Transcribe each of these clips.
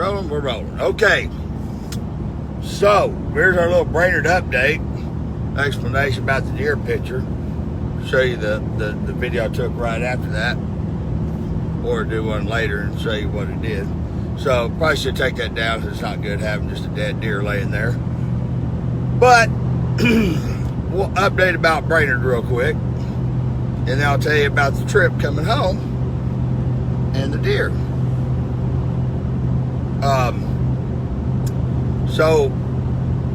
We're rolling. Okay. So, here's our little Brainerd update. Explanation about the deer picture. Show you the video I took right after that. Or do one later and show you what it did. So, probably should take that down because it's not good having just a dead deer laying there. But, we'll update about Brainerd real quick. And then I'll tell you about the trip coming home and the deer. So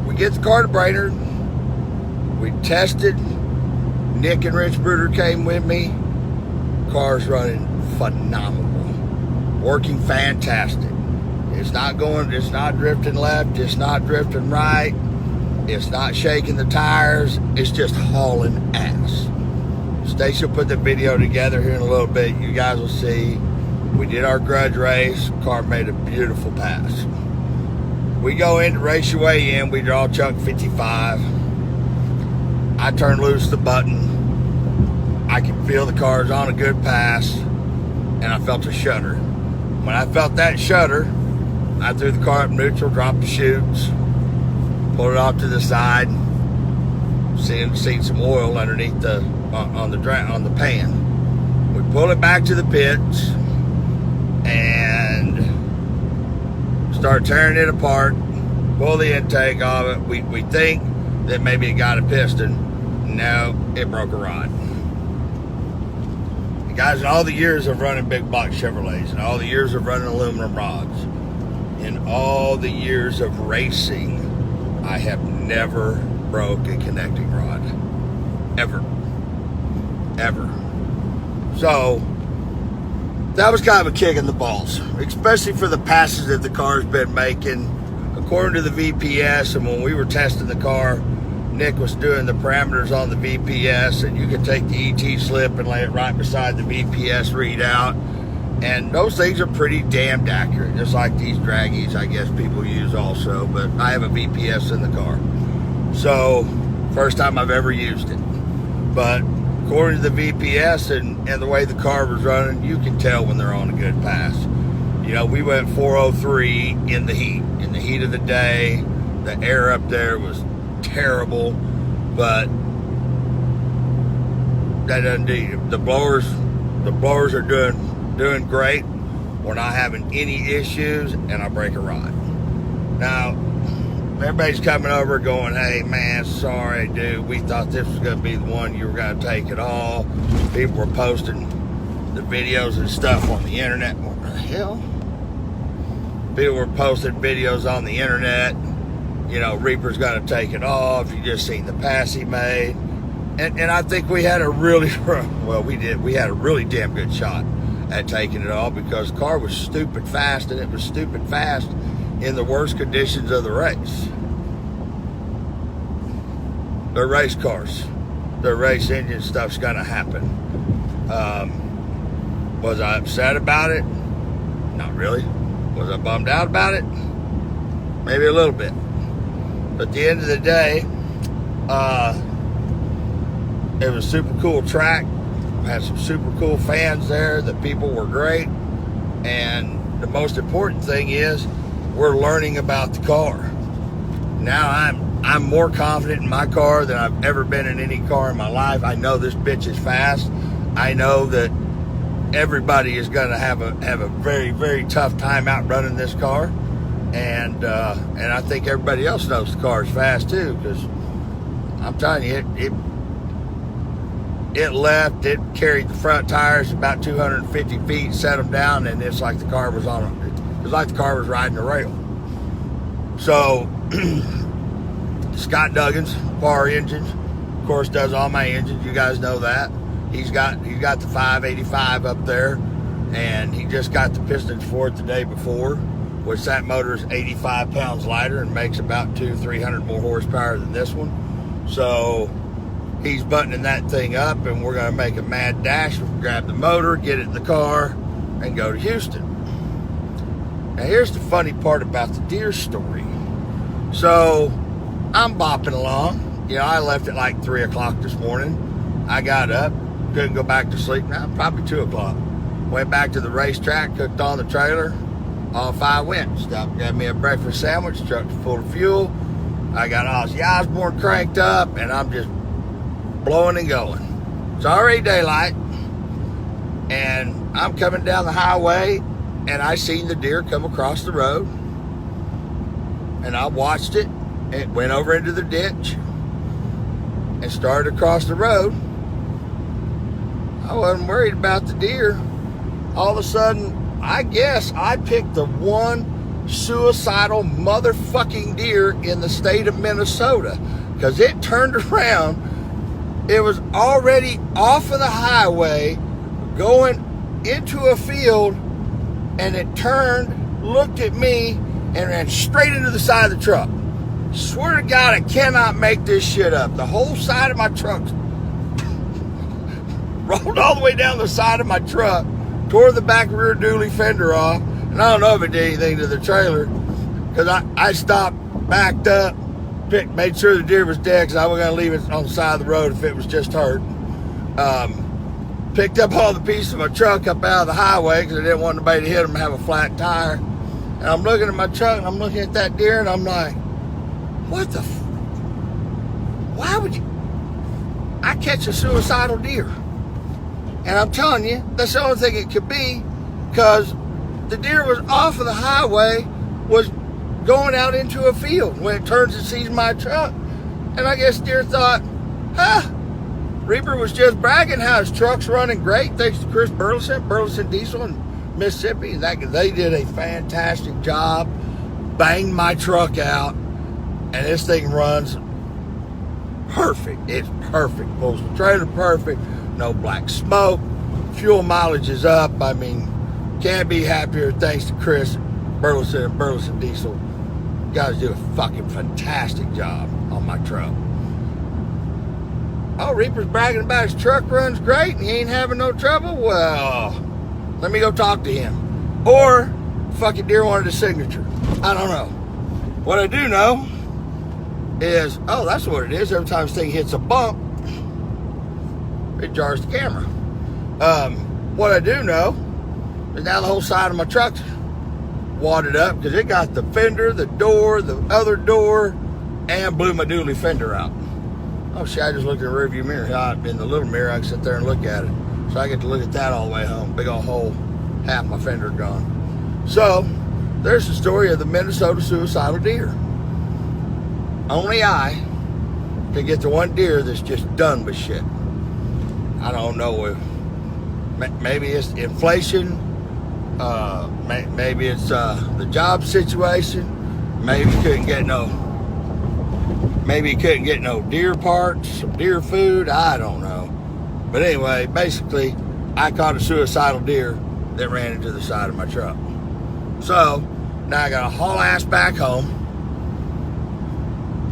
we get the car to Brainerd. We tested. Nick and Rich Bruder came with me. Car's running phenomenal. Working fantastic. It's not drifting left. It's not drifting right. It's not shaking the tires. It's just hauling ass. Stacy will put the video together here in a little bit. You guys will see. We did our grudge race. Car made a beautiful pass. We go in to race your way in. We draw chunk 55. I turn loose the button. I can feel the car's on a good pass. And I felt a shudder. When I felt that shudder, I threw the car up neutral, dropped the chutes, pulled it off to the side, seen some oil underneath on the pan. We pull it back to the pits and start tearing it apart, pull the intake of it. We think that maybe it got a piston. No, it broke a rod. And guys, in all the years of running big block Chevrolets, and all the years of running aluminum rods, in all the years of racing, I have never broke a connecting rod. Ever. So, that was kind of a kick in the balls, especially for the passes that the car's been making. According to the VPS, and when we were testing the car, Nick was doing the parameters on the VPS, and you could take the ET slip and lay it right beside the VPS readout. And those things are pretty damned accurate, just like these draggies I guess people use also, but I have a VPS in the car. So, first time I've ever used it. But according to the VPS and the way the car was running, you can tell when they're on a good pass. You know, we went 403 in the heat of the day. The air up there was terrible, but that doesn't do you. The blowers are doing great. We're not having any issues, and I break a rod. Now, everybody's coming over going, hey man, sorry dude, we thought this was going to be the one you were going to take it all. People were posting the videos and stuff on the internet. What the hell? People were posting videos on the internet. You know, Reaper's going to take it off. You just seen the pass he made. And I think we had a really, well, we had a really damn good shot at taking it all because the car was stupid fast, and it was stupid fast in the worst conditions of the race. They're race cars. Their race engine stuff's gonna happen. Was I upset about it? Not really. Was I bummed out about it? Maybe a little bit. But at the end of the day, it was a super cool track. Had some super cool fans there. The people were great. And the most important thing is we're learning about the car. Now I'm more confident in my car than I've ever been in any car in my life. I know this bitch is fast. I know that everybody is going to have a very, very tough time out running this car. And I think everybody else knows the car is fast too, because I'm telling you, it left, it carried the front tires about 250 feet, set them down, and it's like the car was riding a rail. So, Scott Duggins, Power Engines, of course, does all my engines. You guys know that. He's got the 585 up there, and he just got the pistons for it the day before, which that motor is 85 pounds lighter and makes about 200-300 more horsepower than this one. So he's buttoning that thing up, and we're going to make a mad dash. We'll grab the motor, get it in the car, and go to Houston. Now, here's the funny part about the deer story. So, I'm bopping along. You know, I left at like 3 o'clock this morning. I got up, couldn't go back to sleep. Now, probably 2 o'clock. Went back to the racetrack, cooked on the trailer, Off I went. Stopped, got me a breakfast sandwich, truck full of fuel. I got Ozzy Osbourne cranked up, and I'm just blowing and going. It's already daylight, and I'm coming down the highway, and I seen the deer come across the road, and I watched it. It went over into the ditch and started across the road. I wasn't worried about the deer. All of a sudden, I guess I picked the one suicidal motherfucking deer in the state of Minnesota, because it turned around. It was already off of the highway going into a field, and it turned, looked at me, and ran straight into the side of the truck. Swear to God, I cannot make this shit up. The whole side of my truck rolled all the way down the side of my truck, tore the back rear dually fender off, and I don't know if it did anything to the trailer, because I stopped, backed up, made sure the deer was dead, because I was going to leave it on the side of the road if it was just hurt. Picked up all the pieces of my truck up out of the highway, because I didn't want anybody to hit them and have a flat tire. And I'm looking at my truck, and I'm looking at that deer, and I'm like, what the why would you? I catch a suicidal deer. And I'm telling you, that's the only thing it could be, because the deer was off of the highway, was going out into a field when it turns and sees my truck. And I guess deer thought, Reaper was just bragging how his truck's running great thanks to Chris Burleson Diesel in Mississippi. And they did a fantastic job, banged my truck out, and this thing runs perfect. It's perfect. Pulls the trailer perfect. No black smoke. Fuel mileage is up. I mean, can't be happier thanks to Chris Burleson and Burleson Diesel. You guys do a fucking fantastic job on my truck. Oh, Reaper's bragging about his truck runs great and he ain't having no trouble? Well, let me go talk to him. Or, fucking deer wanted a signature. I don't know. What I do know is, oh, that's what it is. Every time this thing hits a bump, it jars the camera. What I do know is now the whole side of my truck's wadded up, because it got the fender, the door, the other door, and blew my dually fender out. Oh shit, I just looked in the rearview mirror. In the little mirror, I can sit there and look at it. So I get to look at that all the way home. Big old hole, half my fender gone. So, there's the story of the Minnesota suicidal deer. Only I can get the one deer that's just done with shit. I don't know if maybe it's inflation, maybe it's the job situation, maybe he couldn't get no deer parts, some deer food, I don't know. But anyway, basically, I caught a suicidal deer that ran into the side of my truck. So, now I gotta haul ass back home,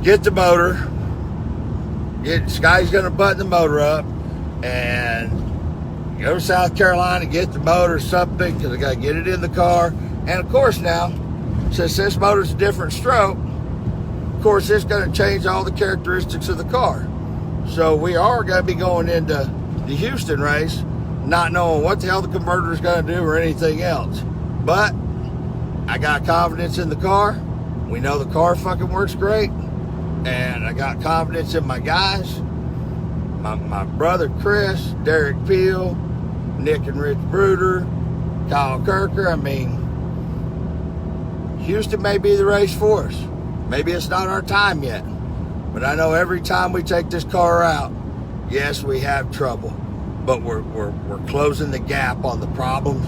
get the motor, Sky's gonna button the motor up, and go to South Carolina, get the motor, something, because I got to get it in the car. And of course now, since this motor's a different stroke, of course it's going to change all the characteristics of the car. So we are going to be going into the Houston race, not knowing what the hell the converter is going to do or anything else. But I got confidence in the car. We know the car fucking works great. And I got confidence in my guys. My brother Chris, Derek Peel, Nick and Rich Bruder, Kyle Kirker. I mean, Houston may be the race for us. Maybe it's not our time yet. But I know every time we take this car out, yes, we have trouble. But we're closing the gap on the problems,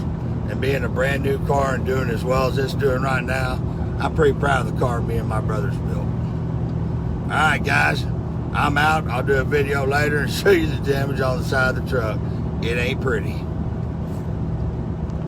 and being a brand new car and doing as well as it's doing right now, I'm pretty proud of the car me and my brothers built. All right, guys. I'm out. I'll do a video later and show you the damage on the side of the truck. It ain't pretty.